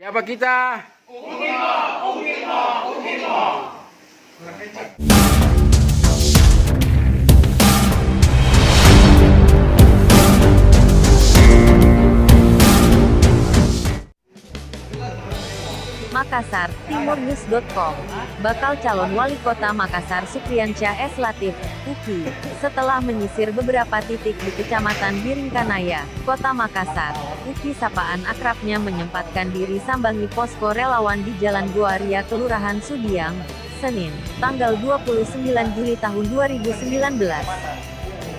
Siapa kita? Makassar, timurnews.com. Bakal calon wali kota Makassar Supriyansyah S. Latif, UPI, setelah menyisir beberapa titik di Kecamatan Biringkanaya, Kota Makassar, UPI sapaan akrabnya menyempatkan diri sambangi posko relawan di Jalan Goaria Kelurahan Sudiang, Senin, tanggal 29 Juli tahun 2019.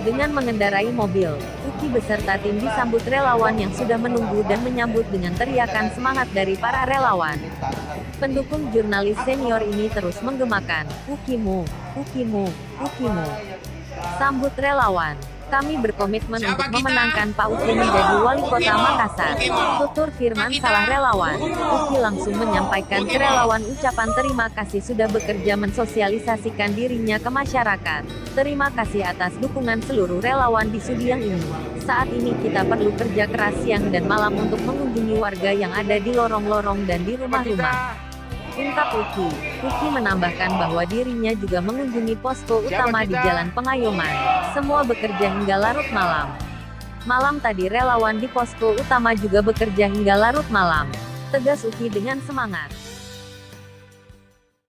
Dengan mengendarai mobil, Uki beserta tim disambut relawan yang sudah menunggu dan menyambut dengan teriakan semangat dari para relawan. Pendukung jurnalis senior ini terus menggemakan, "Ukimu, Ukimu, Ukimu." Sambut relawan. Kami berkomitmen untuk memenangkan Pak Uki menjadi wali kota Makassar. Tutur firman salah relawan. Uki langsung menyampaikan ke relawan ucapan terima kasih sudah bekerja mensosialisasikan dirinya ke masyarakat. Terima kasih atas dukungan seluruh relawan di Sudiang ini. Saat ini kita perlu kerja keras siang dan malam untuk mengunjungi warga yang ada di lorong-lorong dan di rumah-rumah. Ungkap Uki. Uki menambahkan bahwa dirinya juga mengunjungi posko utama di Jalan Pengayoman. Semua bekerja hingga larut malam. Malam tadi relawan di posko utama juga bekerja hingga larut malam. Tegas Uki dengan semangat.